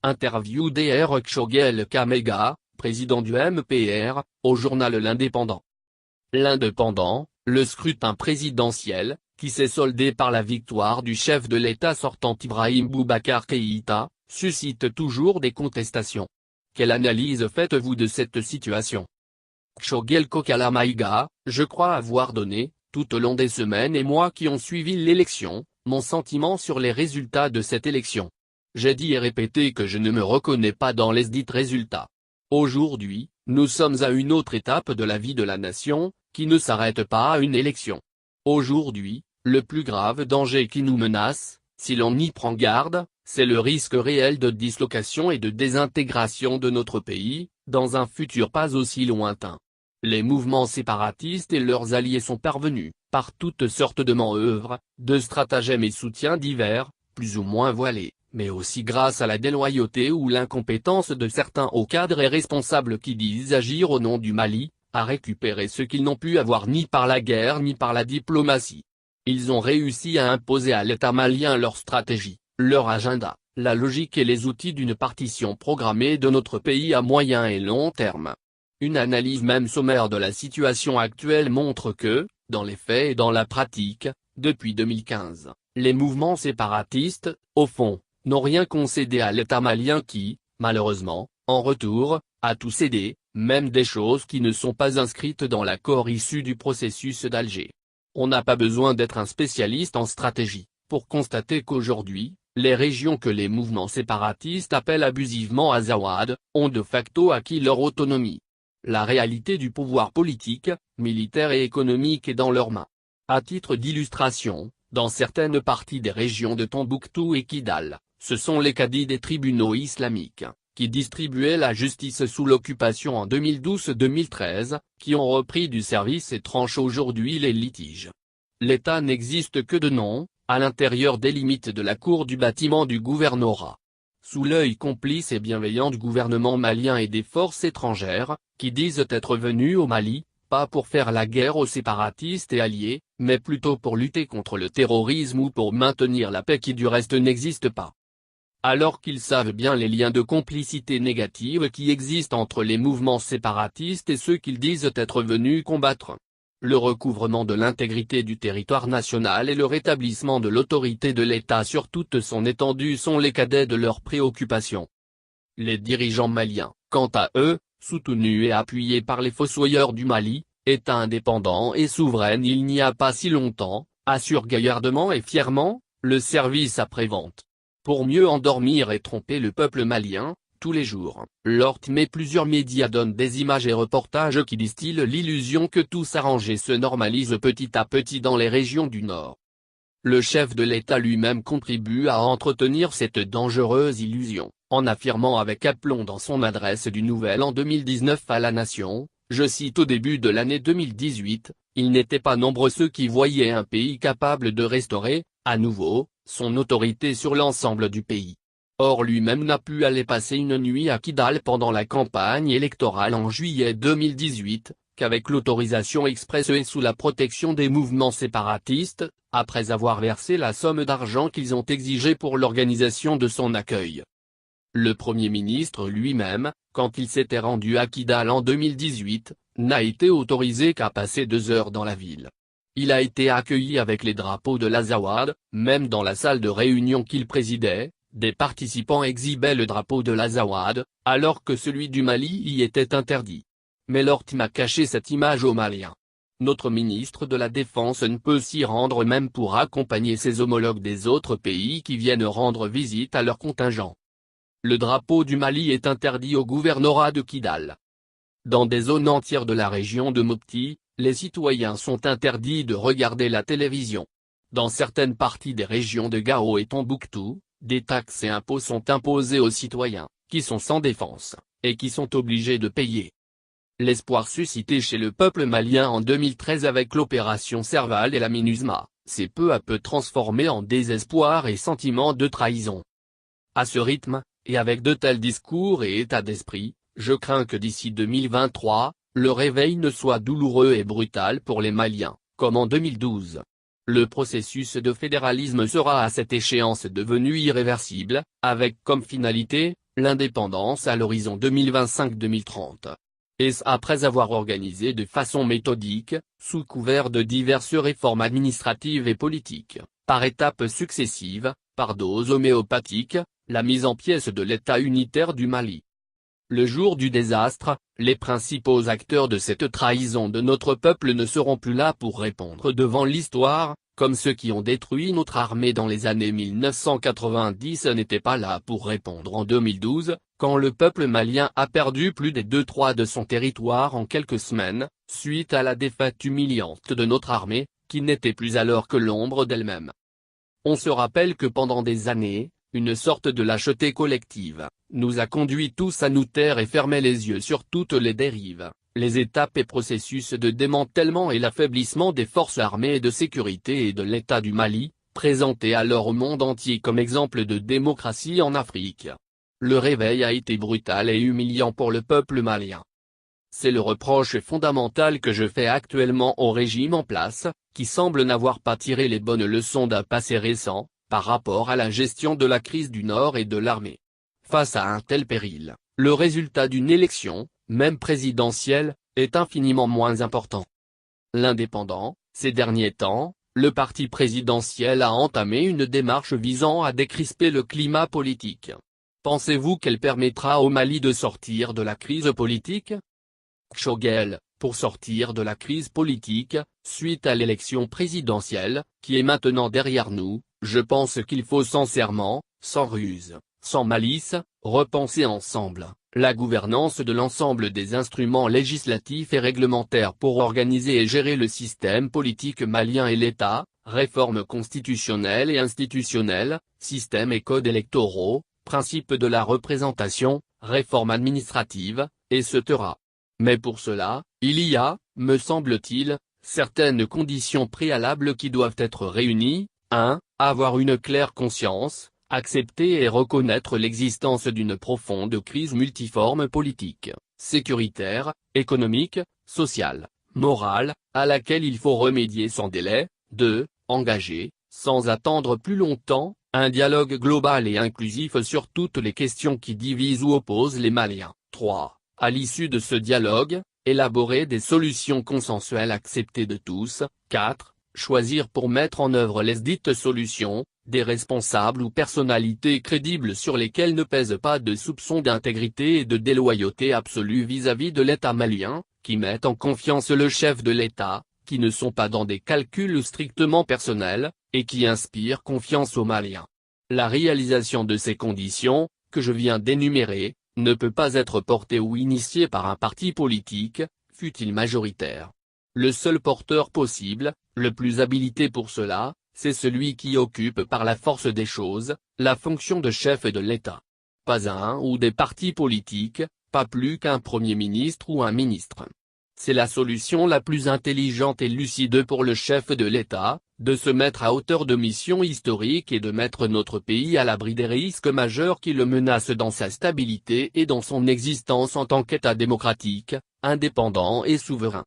Interview Dr Choguel Kamega, président du MPR, au journal L'Indépendant. L'Indépendant, le scrutin présidentiel, qui s'est soldé par la victoire du chef de l'État sortant Ibrahim Boubacar Keïta, suscite toujours des contestations. Quelle analyse faites-vous de cette situation? Choguel Kokala-Maïga, je crois avoir donné, tout au long des semaines et mois qui ont suivi l'élection, mon sentiment sur les résultats de cette élection. J'ai dit et répété que je ne me reconnais pas dans les dits résultats. Aujourd'hui, nous sommes à une autre étape de la vie de la nation, qui ne s'arrête pas à une élection. Aujourd'hui, le plus grave danger qui nous menace, si l'on y prend garde, c'est le risque réel de dislocation et de désintégration de notre pays, dans un futur pas aussi lointain. Les mouvements séparatistes et leurs alliés sont parvenus, par toutes sortes de manœuvres, de stratagèmes et soutiens divers, plus ou moins voilés, mais aussi grâce à la déloyauté ou l'incompétence de certains hauts cadres et responsables qui disent agir au nom du Mali, à récupérer ce qu'ils n'ont pu avoir ni par la guerre ni par la diplomatie. Ils ont réussi à imposer à l'État malien leur stratégie, leur agenda, la logique et les outils d'une partition programmée de notre pays à moyen et long terme. Une analyse même sommaire de la situation actuelle montre que, dans les faits et dans la pratique, depuis 2015, les mouvements séparatistes, au fond, n'ont rien concédé à l'État malien qui, malheureusement, en retour, a tout cédé, même des choses qui ne sont pas inscrites dans l'accord issu du processus d'Alger. On n'a pas besoin d'être un spécialiste en stratégie, pour constater qu'aujourd'hui, les régions que les mouvements séparatistes appellent abusivement Azawad, ont de facto acquis leur autonomie. La réalité du pouvoir politique, militaire et économique est dans leurs mains. À titre d'illustration, dans certaines parties des régions de Tombouctou et Kidal, ce sont les cadis des tribunaux islamiques, qui distribuaient la justice sous l'occupation en 2012-2013, qui ont repris du service et tranchent aujourd'hui les litiges. L'État n'existe que de nom, à l'intérieur des limites de la cour du bâtiment du gouvernorat. Sous l'œil complice et bienveillant du gouvernement malien et des forces étrangères, qui disent être venues au Mali, pas pour faire la guerre aux séparatistes et alliés, mais plutôt pour lutter contre le terrorisme ou pour maintenir la paix qui du reste n'existe pas. Alors qu'ils savent bien les liens de complicité négative qui existent entre les mouvements séparatistes et ceux qu'ils disent être venus combattre. Le recouvrement de l'intégrité du territoire national et le rétablissement de l'autorité de l'État sur toute son étendue sont les cadets de leurs préoccupations. Les dirigeants maliens, quant à eux, soutenus et appuyés par les fossoyeurs du Mali, État indépendant et souverain il n'y a pas si longtemps, assurent gaillardement et fièrement, le service après-vente. Pour mieux endormir et tromper le peuple malien, tous les jours, mais plusieurs médias donnent des images et reportages qui distillent l'illusion que tout s'arrange et se normalise petit à petit dans les régions du Nord. Le chef de l'État lui-même contribue à entretenir cette dangereuse illusion, en affirmant avec aplomb dans son adresse du Nouvel An 2019 à la Nation, je cite au début de l'année 2018, « Il n'était pas nombreux ceux qui voyaient un pays capable de restaurer, à nouveau, son autorité sur l'ensemble du pays. » Or lui-même n'a pu aller passer une nuit à Kidal pendant la campagne électorale en juillet 2018, qu'avec l'autorisation expresse et sous la protection des mouvements séparatistes, après avoir versé la somme d'argent qu'ils ont exigée pour l'organisation de son accueil. Le Premier ministre lui-même, quand il s'était rendu à Kidal en 2018, n'a été autorisé qu'à passer 2 heures dans la ville. Il a été accueilli avec les drapeaux de l'Azawad, même dans la salle de réunion qu'il présidait. Des participants exhibaient le drapeau de l'Azawad, alors que celui du Mali y était interdit. Mais l'Ortm a caché cette image aux Maliens. Notre ministre de la Défense ne peut s'y rendre même pour accompagner ses homologues des autres pays qui viennent rendre visite à leur contingent. Le drapeau du Mali est interdit au gouvernorat de Kidal. Dans des zones entières de la région de Mopti, les citoyens sont interdits de regarder la télévision. Dans certaines parties des régions de Gao et Tombouctou, des taxes et impôts sont imposés aux citoyens, qui sont sans défense, et qui sont obligés de payer. L'espoir suscité chez le peuple malien en 2013 avec l'opération Serval et la MINUSMA, s'est peu à peu transformé en désespoir et sentiment de trahison. À ce rythme, et avec de tels discours et états d'esprit, je crains que d'ici 2023, le réveil ne soit douloureux et brutal pour les Maliens, comme en 2012. Le processus de fédéralisme sera à cette échéance devenu irréversible, avec comme finalité, L'indépendance à l'horizon 2025-2030. Et ce après avoir organisé de façon méthodique, sous couvert de diverses réformes administratives et politiques, par étapes successives, par doses homéopathiques, la mise en pièces de l'État unitaire du Mali. Le jour du désastre, les principaux acteurs de cette trahison de notre peuple ne seront plus là pour répondre devant l'histoire, comme ceux qui ont détruit notre armée dans les années 1990 n'étaient pas là pour répondre en 2012, quand le peuple malien a perdu plus des 2/3 de son territoire en quelques semaines, suite à la défaite humiliante de notre armée, qui n'était plus alors que l'ombre d'elle-même. On se rappelle que pendant des années, une sorte de lâcheté collective, nous a conduits tous à nous taire et fermer les yeux sur toutes les dérives, les étapes et processus de démantèlement et l'affaiblissement des forces armées et de sécurité et de l'État du Mali, présentés alors au monde entier comme exemple de démocratie en Afrique. Le réveil a été brutal et humiliant pour le peuple malien. C'est le reproche fondamental que je fais actuellement au régime en place, qui semble n'avoir pas tiré les bonnes leçons d'un passé récent, par rapport à la gestion de la crise du Nord et de l'armée. Face à un tel péril, le résultat d'une élection, même présidentielle, est infiniment moins important. L'Indépendant, ces derniers temps, le parti présidentiel a entamé une démarche visant à décrisper le climat politique. Pensez-vous qu'elle permettra au Mali de sortir de la crise politique? Kshogel, pour sortir de la crise politique, suite à l'élection présidentielle, qui est maintenant derrière nous, je pense qu'il faut sincèrement, sans ruse, sans malice, repenser ensemble la gouvernance de l'ensemble des instruments législatifs et réglementaires pour organiser et gérer le système politique malien et l'État, réformes constitutionnelles et institutionnelles, systèmes et codes électoraux, principe de la représentation, réforme administrative, etc. Mais pour cela, il y a, me semble-t-il, certaines conditions préalables qui doivent être réunies. 1. Avoir une claire conscience, accepter et reconnaître l'existence d'une profonde crise multiforme politique, sécuritaire, économique, sociale, morale, à laquelle il faut remédier sans délai. 2. Engager, sans attendre plus longtemps, un dialogue global et inclusif sur toutes les questions qui divisent ou opposent les Maliens. 3. À l'issue de ce dialogue, élaborer des solutions consensuelles acceptées de tous. 4. Choisir pour mettre en œuvre les dites solutions, des responsables ou personnalités crédibles sur lesquels ne pèse pas de soupçon d'intégrité et de déloyauté absolue vis-à-vis de l'État malien, qui mettent en confiance le chef de l'État, qui ne sont pas dans des calculs strictement personnels, et qui inspirent confiance aux Maliens. La réalisation de ces conditions, que je viens d'énumérer, ne peut pas être portée ou initiée par un parti politique, fût-il majoritaire. Le seul porteur possible, le plus habilité pour cela, c'est celui qui occupe par la force des choses, la fonction de chef de l'État. Pas un ou des partis politiques, pas plus qu'un Premier ministre ou un ministre. C'est la solution la plus intelligente et lucide pour le chef de l'État, de se mettre à hauteur de mission historique et de mettre notre pays à l'abri des risques majeurs qui le menacent dans sa stabilité et dans son existence en tant qu'État démocratique, indépendant et souverain.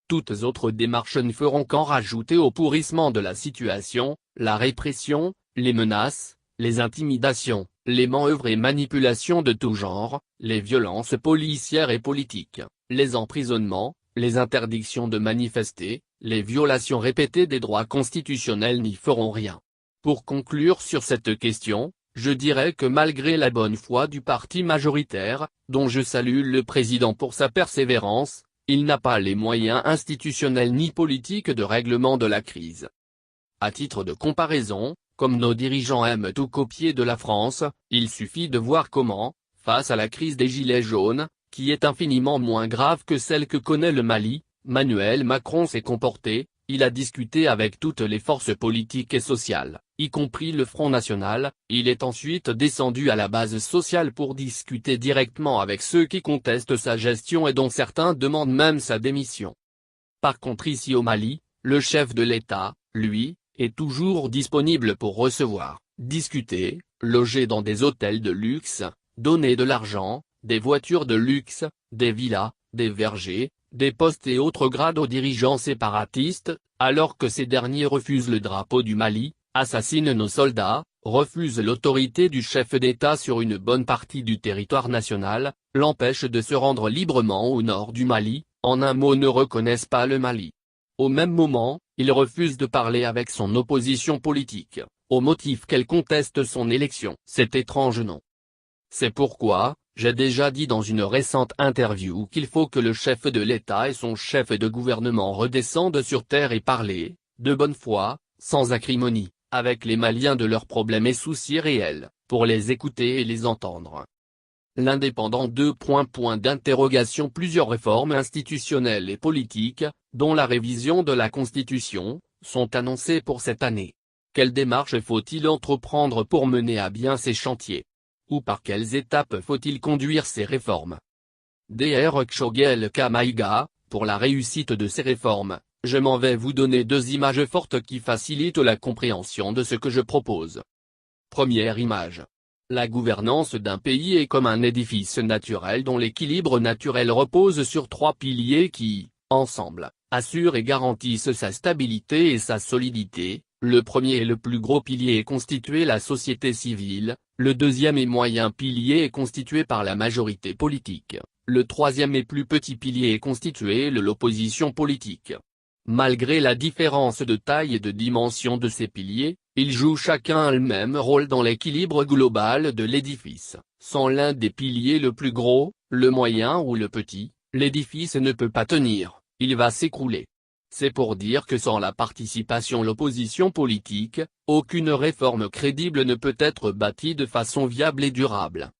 Toutes autres démarches ne feront qu'en rajouter au pourrissement de la situation, la répression, les menaces, les intimidations, les manœuvres et manipulations de tout genre, les violences policières et politiques, les emprisonnements, les interdictions de manifester, les violations répétées des droits constitutionnels n'y feront rien. Pour conclure sur cette question, je dirais que malgré la bonne foi du parti majoritaire, dont je salue le président pour sa persévérance, il n'a pas les moyens institutionnels ni politiques de règlement de la crise. À titre de comparaison, comme nos dirigeants aiment tout copier de la France, il suffit de voir comment, face à la crise des Gilets jaunes, qui est infiniment moins grave que celle que connaît le Mali, Emmanuel Macron s'est comporté. Il a discuté avec toutes les forces politiques et sociales, y compris le Front National, il est ensuite descendu à la base sociale pour discuter directement avec ceux qui contestent sa gestion et dont certains demandent même sa démission. Par contre ici au Mali, le chef de l'État, lui, est toujours disponible pour recevoir, discuter, loger dans des hôtels de luxe, donner de l'argent, des voitures de luxe, des villas, des vergers, des postes et autres grades aux dirigeants séparatistes, alors que ces derniers refusent le drapeau du Mali, assassinent nos soldats, refuse l'autorité du chef d'État sur une bonne partie du territoire national, l'empêche de se rendre librement au nord du Mali, en un mot ne reconnaissent pas le Mali. Au même moment, il refuse de parler avec son opposition politique, au motif qu'elle conteste son élection. C'est étrange, non? C'est pourquoi, j'ai déjà dit dans une récente interview qu'il faut que le chef de l'État et son chef de gouvernement redescendent sur terre et parler, de bonne foi, sans acrimonie, avec les Maliens de leurs problèmes et soucis réels, pour les écouter et les entendre. L'Indépendant. Plusieurs réformes institutionnelles et politiques, dont la révision de la Constitution, sont annoncées pour cette année. Quelles démarches faut-il entreprendre pour mener à bien ces chantiers? Ou par quelles étapes faut-il conduire ces réformes? Dr Kshogel Kamaïga, pour la réussite de ces réformes, je m'en vais vous donner deux images fortes qui facilitent la compréhension de ce que je propose. Première image. La gouvernance d'un pays est comme un édifice naturel dont l'équilibre naturel repose sur trois piliers qui, ensemble, assurent et garantissent sa stabilité et sa solidité. Le premier et le plus gros pilier est constitué la société civile, le deuxième et moyen pilier est constitué par la majorité politique, le troisième et plus petit pilier est constitué de l'opposition politique. Malgré la différence de taille et de dimension de ces piliers, ils jouent chacun le même rôle dans l'équilibre global de l'édifice. Sans l'un des piliers le plus gros, le moyen ou le petit, l'édifice ne peut pas tenir, il va s'écrouler. C'est pour dire que sans la participation l'opposition politique, aucune réforme crédible ne peut être bâtie de façon viable et durable.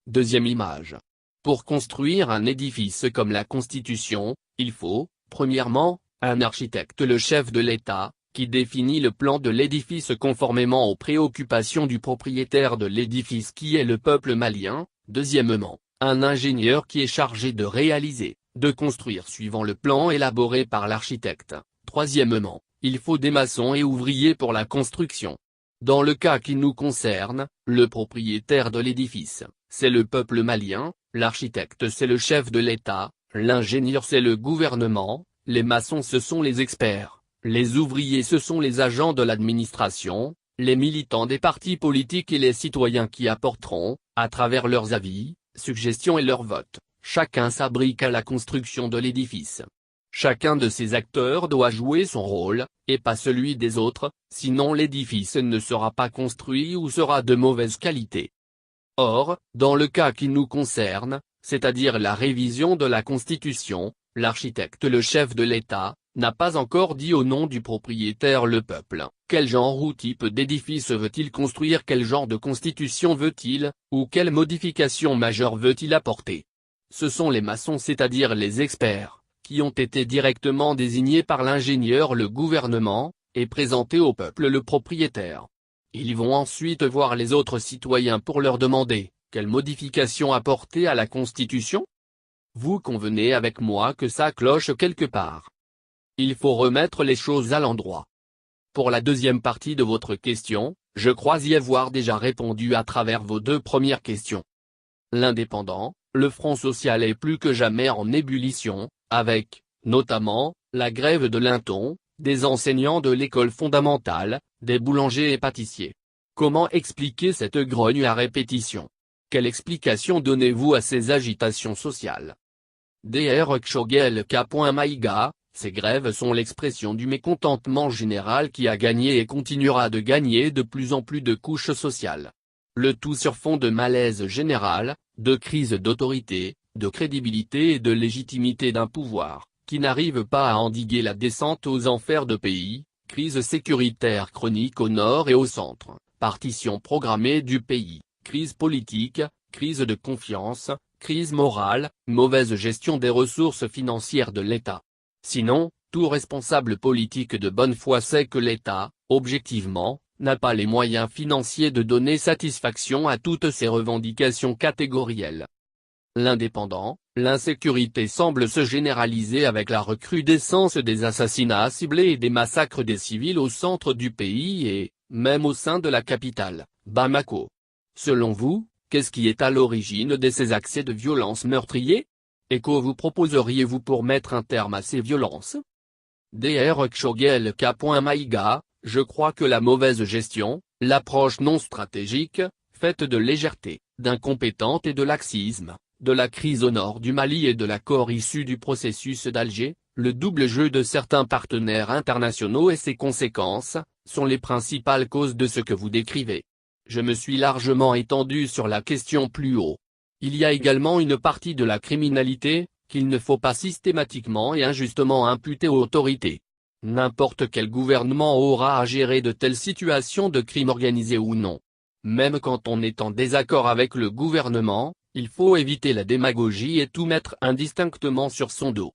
Deuxième image. Pour construire un édifice comme la Constitution, il faut, premièrement, un architecte, le chef de l'État, qui définit le plan de l'édifice conformément aux préoccupations du propriétaire de l'édifice qui est le peuple malien. Deuxièmement, un ingénieur qui est chargé de réaliser, de construire suivant le plan élaboré par l'architecte. Troisièmement, il faut des maçons et ouvriers pour la construction. Dans le cas qui nous concerne, le propriétaire de l'édifice, c'est le peuple malien, l'architecte c'est le chef de l'État, l'ingénieur c'est le gouvernement, les maçons ce sont les experts, les ouvriers ce sont les agents de l'administration, les militants des partis politiques et les citoyens qui apporteront, à travers leurs avis, suggestions et leurs votes, chacun sa brique à la construction de l'édifice. Chacun de ces acteurs doit jouer son rôle, et pas celui des autres, sinon l'édifice ne sera pas construit ou sera de mauvaise qualité. Or, dans le cas qui nous concerne, c'est-à-dire la révision de la Constitution, l'architecte le chef de l'État, n'a pas encore dit au nom du propriétaire le peuple, quel genre ou type d'édifice veut-il construire, quel genre de constitution veut-il, ou quelle modification majeure veut-il apporter. Ce sont les maçons, c'est-à-dire les experts, qui ont été directement désignés par l'ingénieur le gouvernement, et présentés au peuple le propriétaire. Ils vont ensuite voir les autres citoyens pour leur demander, quelle modification apporter à la Constitution? Vous convenez avec moi que ça cloche quelque part. Il faut remettre les choses à l'endroit. Pour la deuxième partie de votre question, je crois y avoir déjà répondu à travers vos deux premières questions. L'Indépendant, le Front social est plus que jamais en ébullition, avec, notamment, la grève de Linton, des enseignants de l'école fondamentale, des boulangers et pâtissiers. Comment expliquer cette grogne à répétition? Quelle explication donnez-vous à ces agitations sociales? Dr Kshogel K.Maïga, ces grèves sont l'expression du mécontentement général qui a gagné et continuera de gagner de plus en plus de couches sociales. Le tout sur fond de malaise général, de crise d'autorité, de crédibilité et de légitimité d'un pouvoir, qui n'arrive pas à endiguer la descente aux enfers de pays, crise sécuritaire chronique au nord et au centre, partition programmée du pays, crise politique, crise de confiance, crise morale, mauvaise gestion des ressources financières de l'État. Sinon, tout responsable politique de bonne foi sait que l'État, objectivement, n'a pas les moyens financiers de donner satisfaction à toutes ces revendications catégorielles. L'Indépendant, l'insécurité semble se généraliser avec la recrudescence des assassinats ciblés et des massacres des civils au centre du pays et, même au sein de la capitale, Bamako. Selon vous, qu'est-ce qui est à l'origine de ces accès de violence meurtriers? Et que vous proposeriez-vous pour mettre un terme à ces violences? Dr Kshogel K.Maïga, je crois que la mauvaise gestion, L'approche non stratégique, faite de légèreté, d'incompétence et de laxisme, de la crise au nord du Mali et de l'accord issu du processus d'Alger, le double jeu de certains partenaires internationaux et ses conséquences, sont les principales causes de ce que vous décrivez. Je me suis largement étendu sur la question plus haut. Il y a également une partie de la criminalité, qu'il ne faut pas systématiquement et injustement imputer aux autorités. N'importe quel gouvernement aura à gérer de telles situations de crime organisé ou non. Même quand on est en désaccord avec le gouvernement, il faut éviter la démagogie et tout mettre indistinctement sur son dos.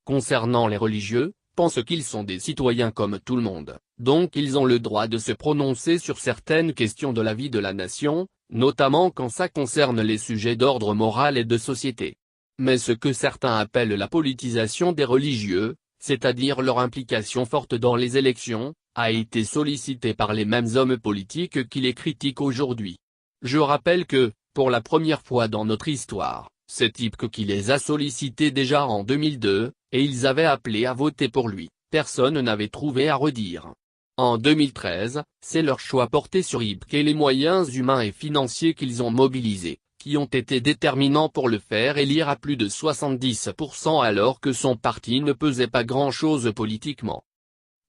Concernant les religieux, pense qu'ils sont des citoyens comme tout le monde, donc ils ont le droit de se prononcer sur certaines questions de la vie de la nation, notamment quand ça concerne les sujets d'ordre moral et de société. Mais ce que certains appellent la politisation des religieux, c'est-à-dire leur implication forte dans les élections, a été sollicité par les mêmes hommes politiques qui les critiquent aujourd'hui. Je rappelle que, pour la première fois dans notre histoire, c'est Ipc qui les a sollicités déjà en 2002, et ils avaient appelé à voter pour lui, personne n'avait trouvé à redire. En 2013, c'est leur choix porté sur Ipc et les moyens humains et financiers qu'ils ont mobilisés, qui ont été déterminants pour le faire élire à plus de 70% alors que son parti ne pesait pas grand-chose politiquement.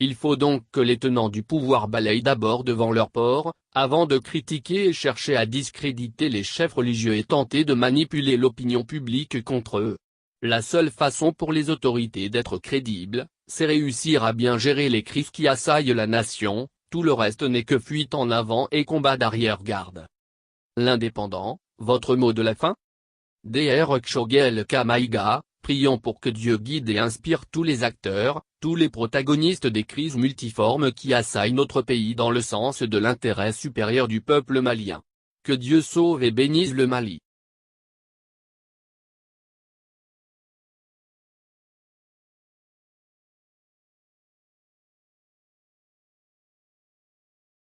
Il faut donc que les tenants du pouvoir balayent d'abord devant leur porc, avant de critiquer et chercher à discréditer les chefs religieux et tenter de manipuler l'opinion publique contre eux. La seule façon pour les autorités d'être crédibles, c'est réussir à bien gérer les crises qui assaillent la nation, tout le reste n'est que fuite en avant et combat d'arrière-garde. L'Indépendant, votre mot de la fin? Dr Kshogel Kamaïga, prions pour que Dieu guide et inspire tous les acteurs, tous les protagonistes des crises multiformes qui assaillent notre pays dans le sens de l'intérêt supérieur du peuple malien. Que Dieu sauve et bénisse le Mali.